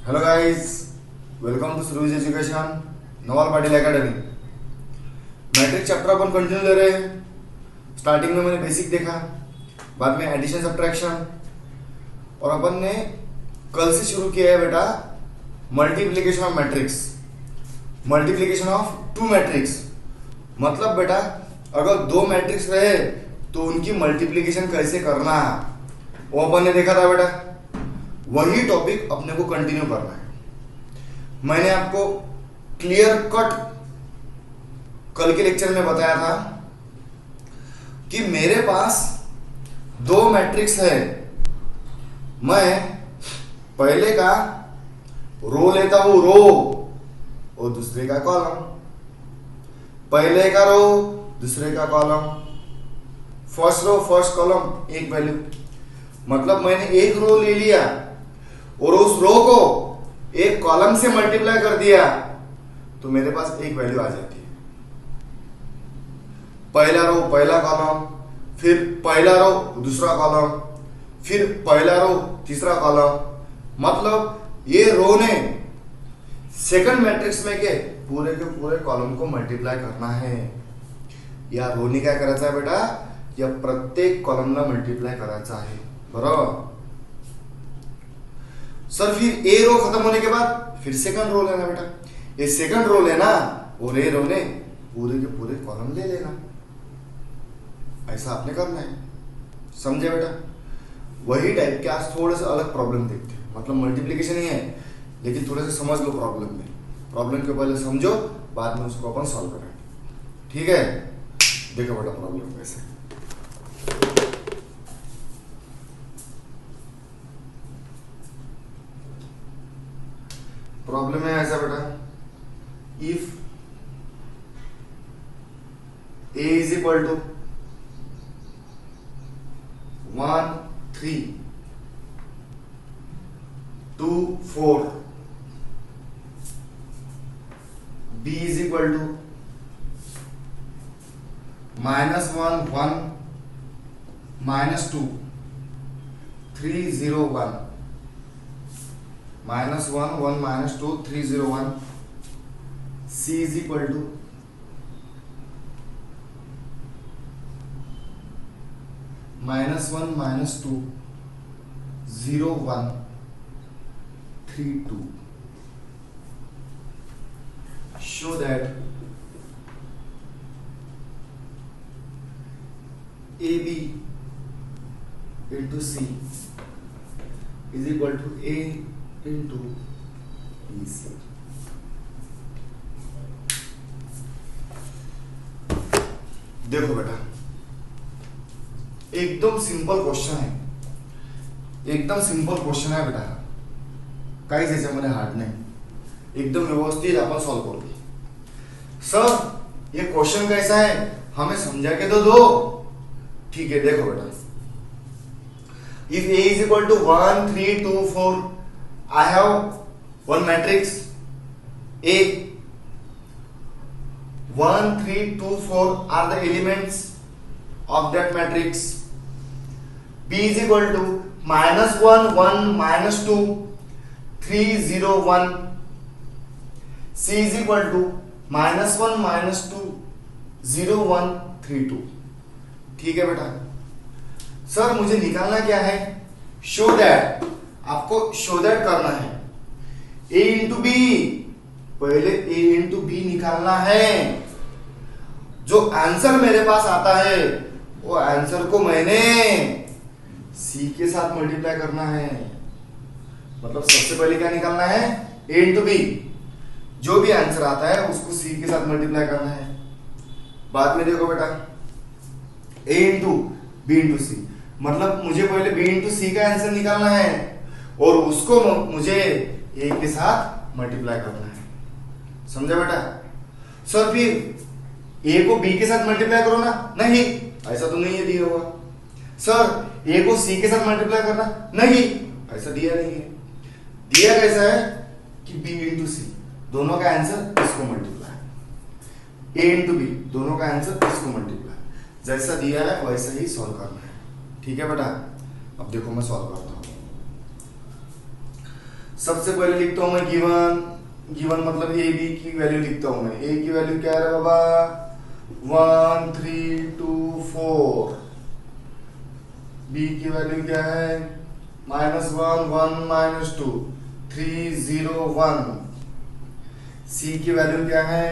Hello guys, welcome to Suruj education Nawal Patil academy. Matrix chapter अपन continue ले रहे हैं। स्टार्टिंग में मैंने बेसिक देखा, बाद में एडिशन सब्ट्रैक्शन, और अपन ने कल से शुरू किया है बेटा multiplication of matrix, multiplication of two matrix. मतलब बेटा अगर दो मैट्रिक्स रहे तो उनकी मल्टीप्लिकेशन कैसे करना है वो अपन ने देखा था बेटा। वही टॉपिक अपने को कंटिन्यू करना है। मैंने आपको क्लियर कट कल के लेक्चर में बताया था कि मेरे पास दो मैट्रिक्स है, मैं पहले का रो लेता हूं रो और दूसरे का कॉलम, पहले का रो दूसरे का column, first row first column एक वैल्यू। मतलब मैंने एक रो ले लिया और उस रो को एक कॉलम से मल्टीप्लाई कर दिया तो मेरे पास एक वैल्यू आ जाती है। पहला रो पहला कॉलम, फिर पहला रो दूसरा कॉलम, फिर पहला रो तीसरा कॉलम। मतलब ये रो ने सेकंड मैट्रिक्स में के पूरे कॉलम को मल्टीप्लाई करना है। या रो ने काय करायचं आहे बेटा, या प्रत्येक कॉलमला मल्टीप्लाई करायचं आहे, बरोबर। सर फिर ए रो खत्म होने के बाद फिर सेकंड रो लेना बेटा। ये सेकंड रो लेना और ए रो ने पूरे के पूरे कॉलम ले लेना, ऐसा आपने करना है, समझे बेटा। वही टाइप के आज थोड़े से अलग प्रॉब्लम देखते हैं। मतलब मल्टीप्लिकेशन ही है लेकिन थोड़े से समझ लो प्रॉब्लम में। प्रॉब्लम के पहले समझो, बाद में उसको अपन सॉल्व करेंगे, ठीक है। देखो बेटा प्रॉब्लम कैसे। प्रॉब्लम है ऐसा बेटा, if a is equal to 1 3 2 4, b is equal to -1 1 -2 3 0 1, -1 1 -2 3 0 1, c is equal to -1 -2 0 1 3 2. Show that AB into C is equal to A into BC। देखो बेटा एकदम सिंपल क्वेश्चन है, एकदम सिंपल क्वेश्चन है बेटा, काहीच याच्यामध्ये हार्ड नाही, एकदम व्यवस्थित आपण सॉल्व करू। सर ये क्वेश्चन कैसा है हमें समझा के तो दो, ठीक है। देखो बेटा, if A is equal to 1 3 2 4, I have one matrix A, 1 3 2 4 are the elements of that matrix। B is equal to -1 1 -2 3 0 1, C is equal to -1 -2 0 1 3 2, ठीक है बेटा। सर मुझे निकालना क्या है, शो दैट, आपको शो दैट करना है। A इंटू बी, पहले A इंटू बी निकालना है। जो आंसर मेरे पास आता है वो आंसर को मैंने C के साथ मल्टीप्लाई करना है। मतलब सबसे पहले क्या निकालना है, A इंटू बी, जो भी आंसर आता है उसको C के साथ मल्टीप्लाई करना है। बाद में देखो बेटा A इंटू बी इंटू सी, मतलब मुझे पहले B इंटू सी का आंसर निकालना है और उसको मुझे A के साथ मल्टीप्लाई करना है, समझा बेटा। सर फिर A को B के साथ मल्टीप्लाई करो ना, नहीं ऐसा तो नहीं है दिया हुआ। सर A को C के साथ मल्टीप्लाई करना, नहीं ऐसा दिया नहीं है। दिया कैसा है कि B इंटू सी, दोनों का आंसर इसको मल्टीप्लाई, A इंटू बी, दोनों का आंसर इसको मल्टीप्लाई, जैसा दिया है वैसा ही सॉल्व करना है, ठीक है बेटा। अब देखो मैं सॉल्व करता हूं। सबसे पहले लिखता हूं मैं गिवन, गिवन मतलब ए बी की वैल्यू लिखता हूं मैं। ए की वैल्यू क्या है बाबा, 1 3 2 4। बी की वैल्यू क्या है, -1 1 -2 3 0 1। सी की वैल्यू क्या है,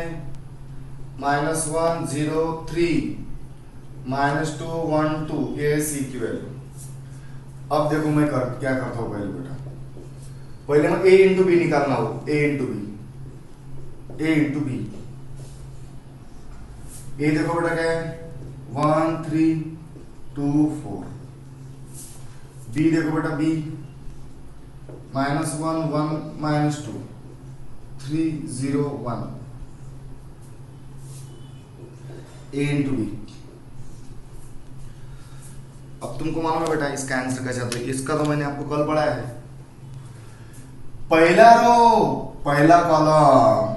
-1 0 3 -2 1 2। ये है सी की वैल्यू। अब देखो मैं क्या करता हूँ पहले बेटा, पहले मैं ए इंटू बी निकालना हो, ए इंटू बी, ए इंटू बी। ए देखो बेटा क्या है, 1 3 2 4। बी देखो बेटा, बी -1 1 -2 3 0 1। ए इंटू बी। अब तुमको मालूम है बेटा इसका आंसर कैसे आता है, इसका तो मैंने आपको कल पढ़ाया है। पहला रो पहला कॉलम,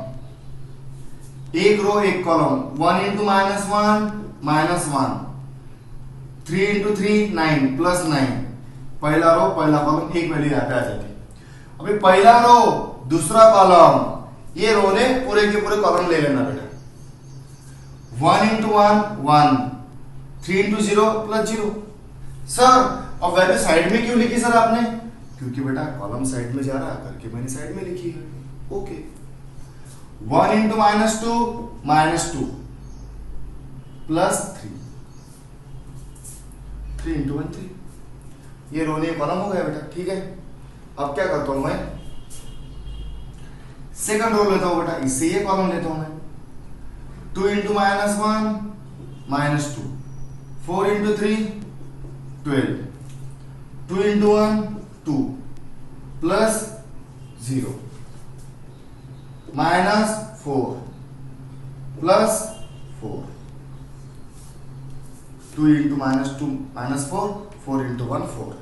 एक रो एक कॉलम, 1 इंटू -1 -1 3 इंटू 3 9 +9। पहला रो पहला कॉलम, एक वैल्यू यहाँ पे आ जाती है। अभी पहला रो दूसरा कॉलम, ये रो ने पूरे के पूरे कॉलम ले लेना बेटा। 1 इंटू 1 1 3 इंटू 0 +0। सर अब वैल्यू साइड में क्यों लिखी सर आपने, क्योंकि बेटा कॉलम साइड में जा रहा करके मैंने साइड में लिखी है। ओके। 1 into -2 -2 +3 3 into 1 3। ये रो ने कॉलम हो गया बेटा, ठीक है। अब क्या करता हूं मैं, सेकंड रो लेता हूं बेटा, इससे ये कॉलम लेता हूं मैं। 2 into -1 -2 4 into 3 12 2 into 1 2 +0 -4 +4 2 into -2 -4 4 into 1 4।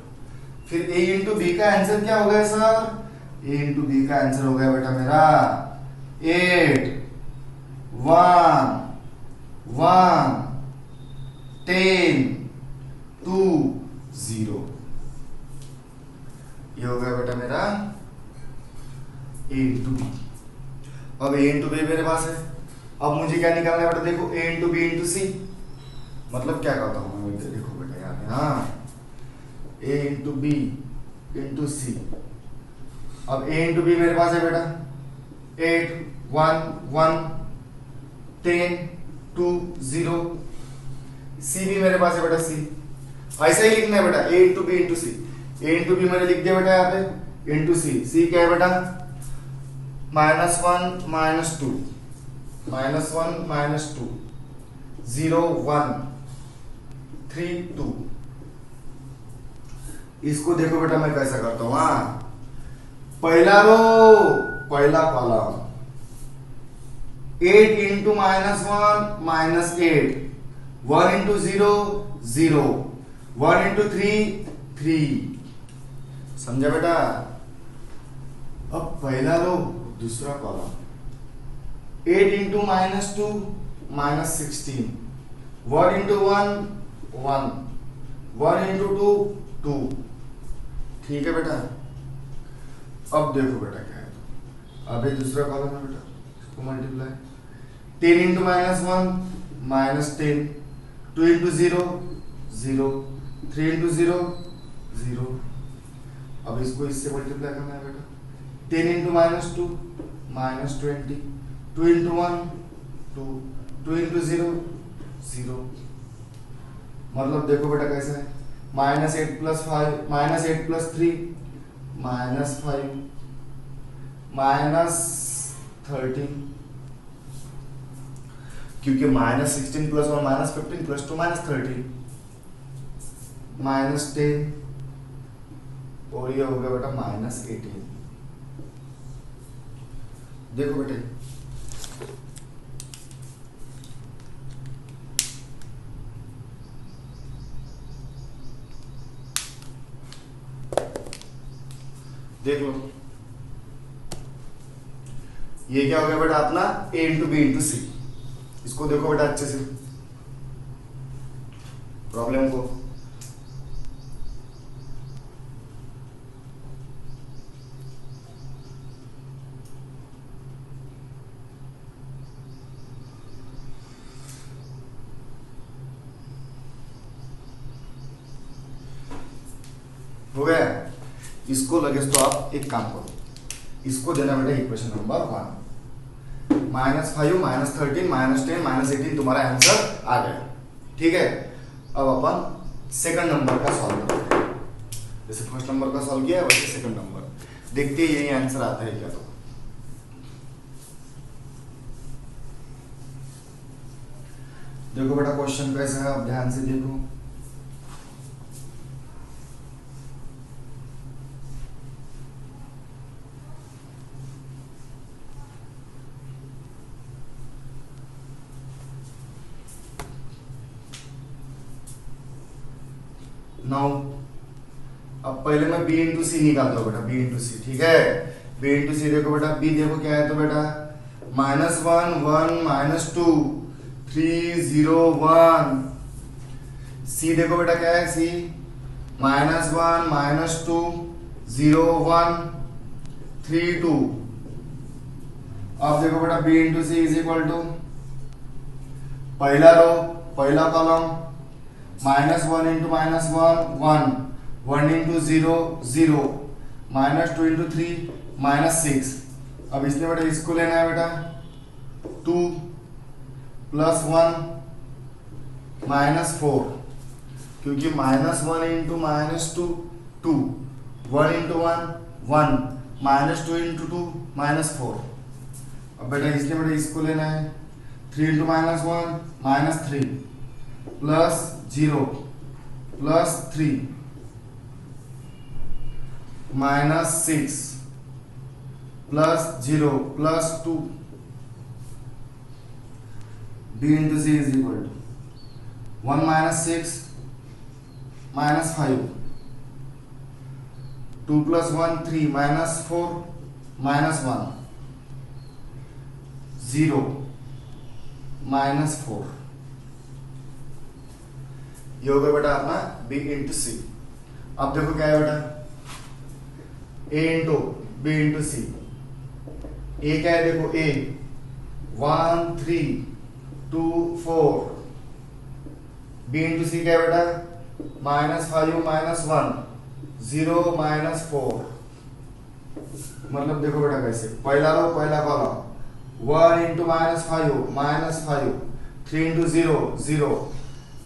फिर ए इंटू बी का आंसर क्या हो गया सर, ए इंटू बी का आंसर हो गया बेटा मेरा 8 1 1 10 2 0। ये हो गया बेटा मेरा ए इंटू बी। अब ए इंटू बी मेरे पास है। अब मुझे क्या निकालना है बेटा, देखो ए इंटू बी इंटू सी। मतलब क्या करता हूं मैं, देखो बेटा यहाँ पे, हाँ ए इंटू बी इंटू सी। अब ए इंटू बी मेरे पास है बेटा 8 1 1 10 2 0। सी भी मेरे पास है बेटा, सी ऐसा ही लिखना है बेटा, ए इंटू बी इंटू सी। ए इंटू बी मैंने लिख दिया बेटा यहाँ पे, इंटू सी। सी क्या है बेटा, -1 -2 -1 -2 0 1 3 2। इसको देखो बेटा मैं कैसा करता हूं, हाँ पहला रो पहला कॉलम 8 इंटू -1 -8 1 इंटू 0 0 1 इंटू 3 3। समझा बेटा। अब पहला रो दूसरा कॉलम 8 इंटू -2 -16 1 इंटू 1 1 1 इंटू 2 2। ठीक है बेटा। अब देखो बेटा क्या है, अब ये दूसरा कॉलम है बेटा, इसको मल्टीप्लाई 10 इंटू -1 -10 2 इंटू 0 0 3 इंटू 0 0। अब इसको इससे मल्टीप्लाई करना है बेटा, 10 इंटू -2 -20 2 इंटू 1 2 2 इंटू 0 0। मतलब देखो बेटा कैसा है, -8 + 5 -8 + 3 -5 -13। क्योंकि -16 + 1 -15 + 2 -13 -10 और ये हो गया बेटा -18। देखो बेटे देख लो, ये क्या हो गया बेटा अपना a इंटू बी इंटू सी। इसको देखो बेटा अच्छे से प्रॉब्लम को। इसको लगे तो आप एक काम करो, इसको देना बेटा इक्वेशन नंबर 1। -5 -13 -10 -18 तुम्हारा आंसर आ गया। ठीक है, अब अपन सेकंड नंबर का सॉल्व करते हैं। जैसे फर्स्ट नंबर का सॉल्व किया वैसे सेकंड नंबर देखते हैं यही आंसर आता है क्या। तो देखो बेटा क्वेश्चन कैसा है, आप ध्यान से देखो। नाउ अब पहले मैं b इंटू सी निकालता हूँ बेटा, b इंटू सी। ठीक है, b इंटू सी देखो बेटा, b देखो क्या है तो बेटा -1 1 -2 3 0 1। c देखो बेटा क्या है, c -1 -2 0 1 3 2। अब देखो बेटा b into C is equal to पहला रो पहला कॉलम -1 इंटू -1 1 1 इंटू 0 0 -2 इंटू 3 -6। अब इसमें बेटा इसको लेना है बेटा 2 + 1 -4, क्योंकि -1 इंटू -2 2 1 इंटू 1 1 -2 इंटू 2 -4। अब बेटा इसलिए बेटा इसको लेना है 3 into -1 -3 plus 0 plus 3 -6 plus 0 plus 2। b into c is equal to 1 - 6 - 5 2 + 1 3 -4 -1 0 -4। ये हो गया बेटा अपना b इंटू सी। अब देखो क्या है बेटा a into b into C. a क्या है देखो, a 1 3 2 4। b इंटू सी क्या है बेटा -5 -1 0 -4। मतलब देखो बेटा कैसे, पहला रो पहला कॉलम 1 इंटू -5 3 इंटू 0 0।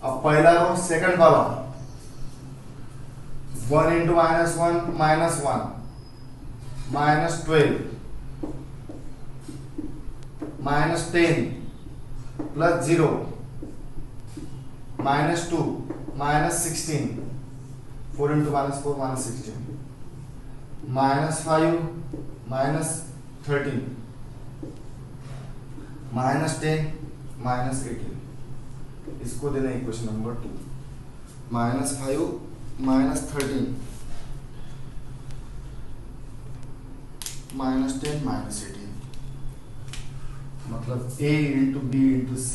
अब पहला row second column 1 into -1 -1 -12 -10 plus 0 -2 -16 4 into -4 -16 -5 -13 -10 -18। इसको देना इक्वेशन नंबर 2। -5 -13 -10 -18 मतलब a into b into c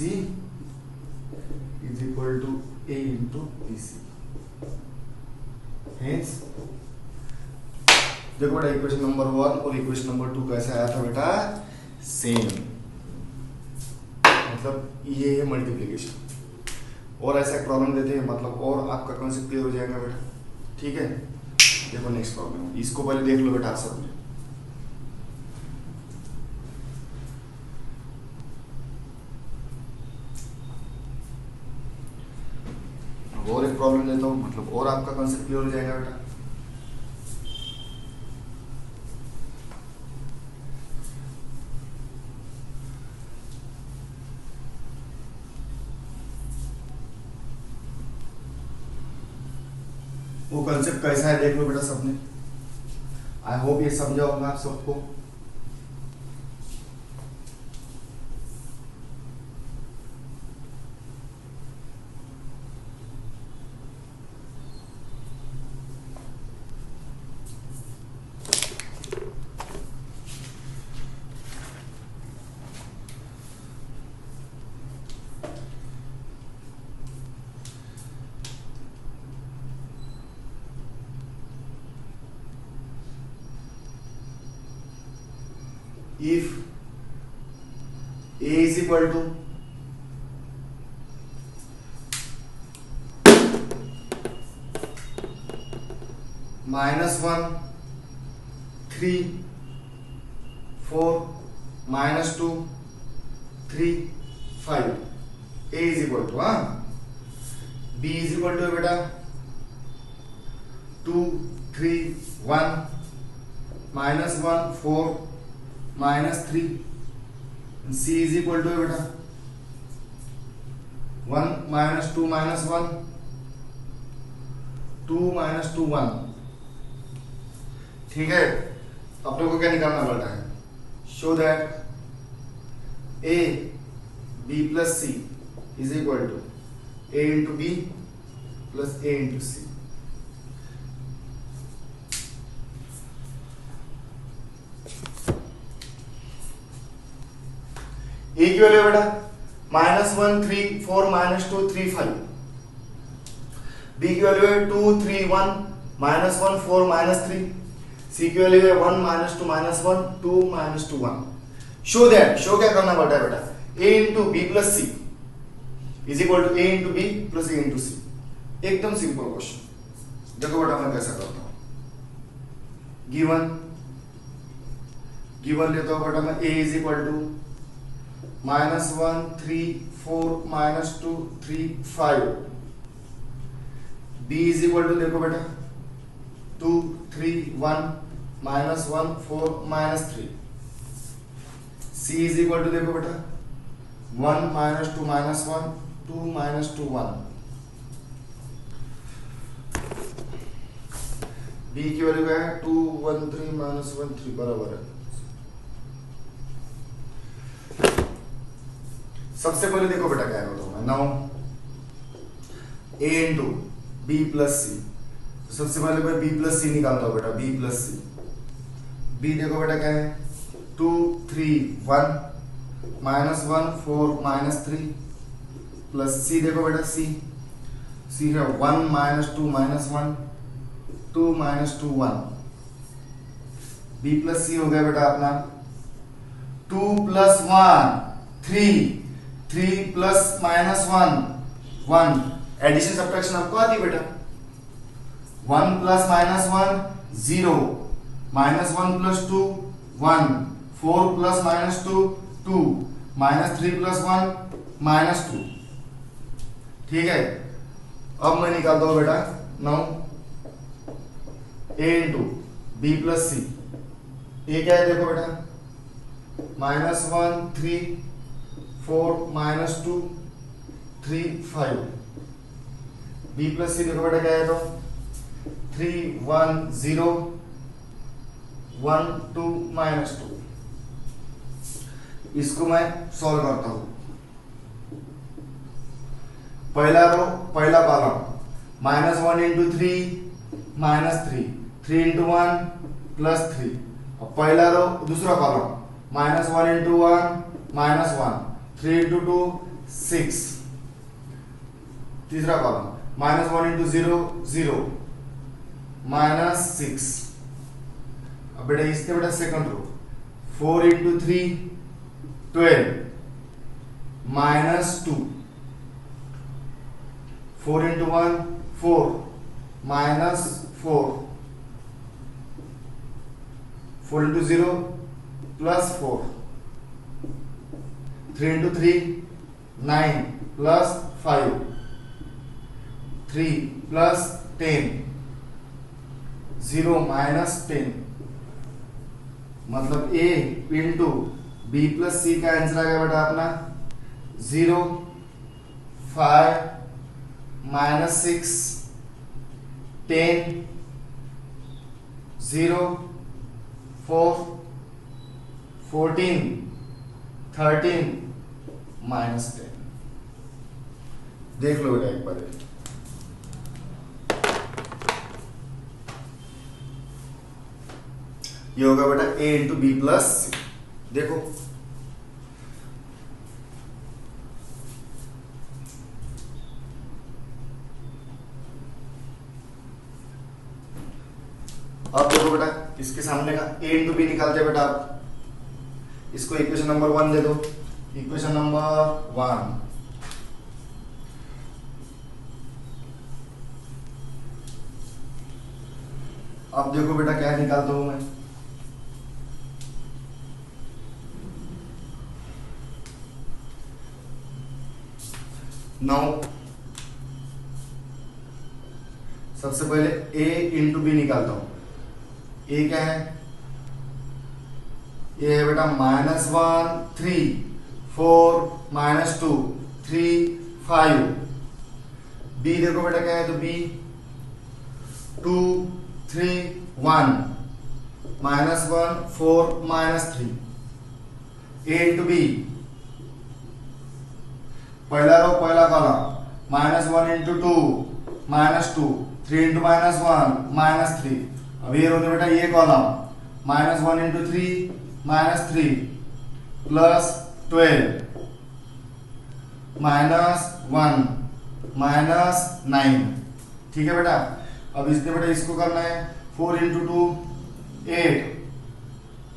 is equal to a into B C. Hence देखो बेटा इक्वेशन नंबर 1 और इक्वेशन नंबर 2 कैसे आया था बेटा, सेम। मतलब ये है मल्टीप्लिकेशन। और ऐसा प्रॉब्लम देते हैं मतलब और आपका कॉन्सेप्ट क्लियर हो जाएगा बेटा। ठीक है, देखो नेक्स्ट प्रॉब्लम, इसको पहले देख लो बेटा सब में। और एक प्रॉब्लम देता हूँ मतलब और आपका कॉन्सेप्ट क्लियर हो जाएगा बेटा। वो कंसेप्ट कैसा है देख लो बेटा सबने। आई होप ये समझा होगा आप सबको। If a is equal to -1 3 4 -2 3 5 a is equal to b is equal to बेटा 2 3 1 -1 4 -3 c इज इक्वल टू बेटा 1 -2 -1 2 -2 1। ठीक है, अब लोगों को क्या निकालना पड़ता है? Show that a b plus c is equal to a into b plus a into c। a की वैल्यू बेटा -1 3 4 -2 3 5। b की वैल्यू है 2 3 1 -1 4 -3। c की वैल्यू है 1 -2 -1 2 -2 1। शो दैट, शो क्या करना पड़ता है बेटा? a into b plus c is equal to a into b plus a into c। एकदम सिंपल क्वेश्चन। देखो बेटा मैं कैसा करता हूं। गिवन लेता हूं बेटा मैं a is equal to -1 3 4 -2 3 5। b is equal to देखो बेटा 2 3 1 -1 4 -3। c is equal to देखो बेटा 1 -2 -1 2 -2 1। b की वैल्यू क्या है? 2 1 3 -1 3 बराबर है। सबसे पहले देखो बेटा क्या करता हूं मैं। Now a into b plus c। सबसे पहले मैं b plus c निकालता हूं बेटा। b plus c, b देखो बेटा क्या है? 2 3 1 -1 4 -3 प्लस c देखो बेटा c है 1 -2 -1 2 -2 1। b plus c हो गया बेटा अपना 2 plus 1 3 3 plus -1 1। एडिशन सब्ट्रैक्शन आपको आती है बेटा। 1 plus -1 0 -1 plus 2 1 4 plus -2 2 -3 plus 1 -2। ठीक है, अब मैं निकालता हूं बेटा now a into b plus c। a क्या है देखो बेटा -1 3 4 -2 3 5। b plus c देखो बेटा क्या है तो 3 1 0 1 2 -2। इसको मैं सॉल्व करता हूं। पहला रो पहला कॉलम -1 into 3 -3 3 into 1 +3। अब पहला रो दूसरा कॉलम -1 into 1 -1 3 into 2 6। तीसरा कॉलम -1 into 0 0 -6। अब बेटा इसके बेटा second row 4 into 3 12 -2 4 into 1 4 -4 4 into 0 +4 3 into 3 9 +5 3 +10 0 -10। मतलब a into b plus c का आंसर आ गया बेटा अपना 0 5 -6 10 0 4 14 13 -10। देख लो बेटा एक बार। ये होगा बेटा a इंटू बी प्लस सी। देखो अब देखो बेटा इसके सामने का a इंटू बी निकालते हैं बेटा आप। इसको इक्वेशन नंबर 1 दे दो। इक्वेशन नंबर 1 अब देखो बेटा क्या निकालता हूं मैं। 9। सबसे पहले a इंटू बी निकालता हूं। a क्या है? ये है बेटा -1 3 4 -2 3 5। b देखो बेटा क्या है, तो b 2 3 1 -1 4 -3। a इंटू बी, पहला रो पहला कॉलम, -1 इंटू 2 -2 3 इंटू -1 -3। अब ये रो बेटा ये कॉलम, -1 इंटू 3 -3 प्लस 12 -1 -9। ठीक है बेटा। अब इसने बेटा इसको करना है 4 into 2 8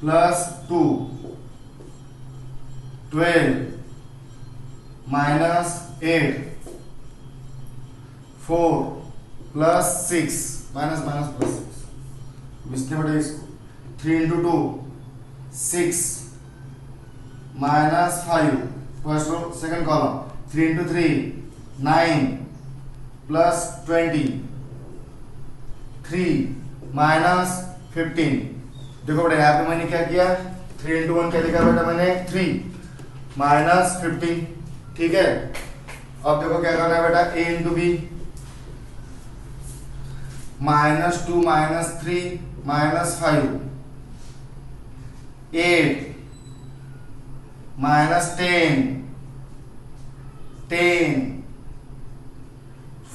plus 2 12 -8 4 plus 6 minus minus plus 6। इसने बेटा इसको 3 into 2 6 -5 first row second column, 3 into 3 9 plus 20 3 -15। देखो बेटा यहाँ पे मैंने क्या किया, 3 इंटू 1 क्या लिखा बेटा मैंने 3 -15। ठीक है। अब देखो क्या करना है बेटा, a इंटू बी, -2 -3 -5 8 -10 10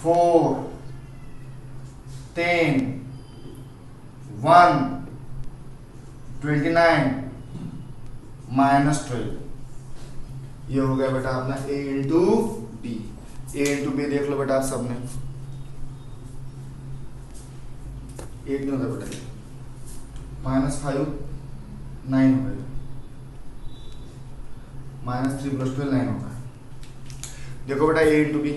4 10 1 29 -12। ये हो गया बेटा अपना a into B. a into B देख लो बेटा आप सबने, एक नहीं होता बेटा, -5 9 हो गया, -3 + 12 9 होगा। देखो बेटा a इंटू बी,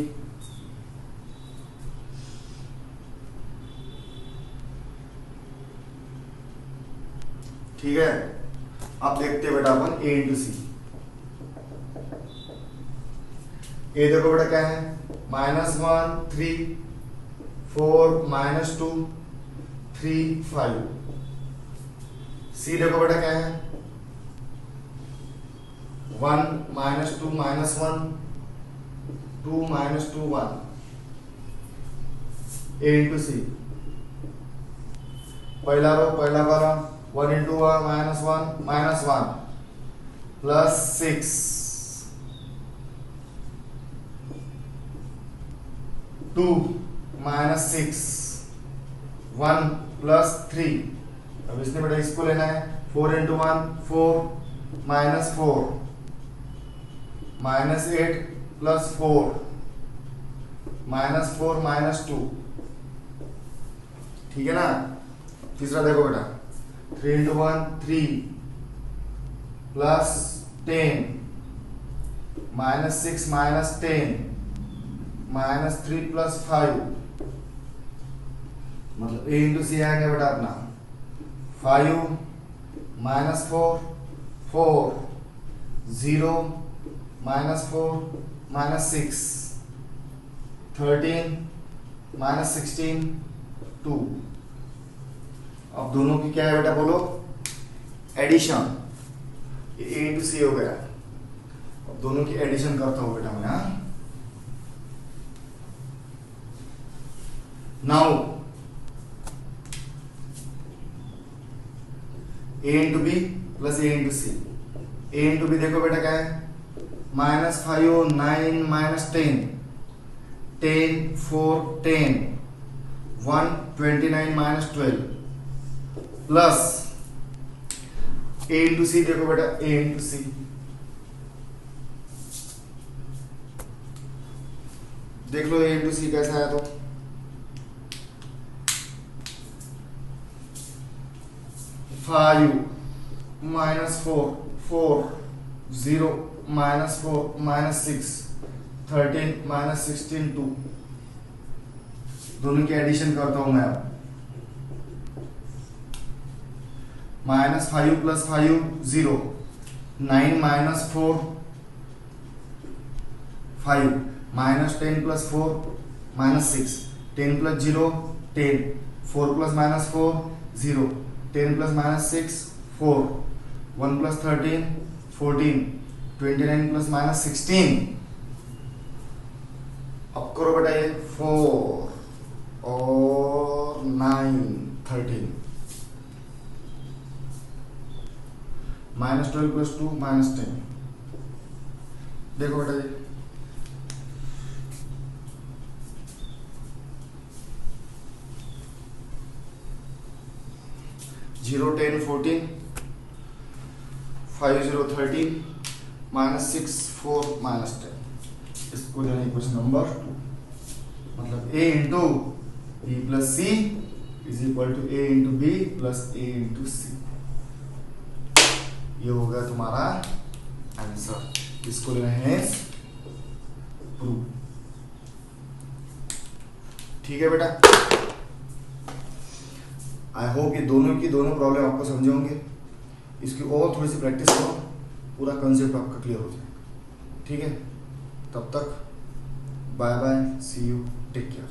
ठीक है। अब देखते हैं बेटा अपन a इंटू सी। a देखो बेटा क्या है, -1 3 4 -2 3 5। c देखो बेटा क्या है, 1 -2 -1 2 -2 1। a इंटू सी, पहला रो पहला कॉलम, 1 इंटू 1 -1 प्लस 6 2 -6 1 प्लस 3। अब इसने बेटा इसको लेना है, 4 इंटू 1 4 -4 -8 प्लस 4 -4 -2। ठीक है ना। तीसरा देखो बेटा, 3 इंटू 1 3 प्लस 10 -6 -10 -3 प्लस 5। मतलब a इंटू सी आएगा बेटा अपना 5 -4 4 0 -4 -6 13 -16 2। अब दोनों की क्या है बेटा बोलो, एडिशन। ए इंटू सी हो गया। अब दोनों की एडिशन करता हूं बेटा मैं। Now a into B plus a into C. a into B देखो बेटा क्या है, -5 9 -10 10 4 10 1 29 -12 प्लस a इंटू सी। देखो बेटा a इंटू सी, देख लो a इंटू सी कैसा है। तो 5 -4 4 0 -4 -6 13 -16 2। दोनों की एडिशन करता हूं मैं अब। -5 + 5 0 9 -4 5 -10 + 4 -6, 10 + 0 10, 4 + -4 0, 10 + -6 4, 1 + 13 14, 29 + -16, अब करो बेटा ये 4 और 9 13, -12 + 2 -10, देखो बेटा ये 0 10 14, 5 0 13, -6 4 -10, इसको देना इक्वेशन नंबर 2, मतलब a into b plus c is equal to a into b plus a into c, ये होगा तुम्हारा आंसर, इसको लेना है प्रूव। ठीक है बेटा, आई होप ये दोनों प्रॉब्लम आपको समझे होंगे, इसकी और थोड़ी सी प्रैक्टिस करो, पूरा कंसेप्ट आपका क्लियर हो जाए। ठीक है, तब तक bye bye, see you, take care.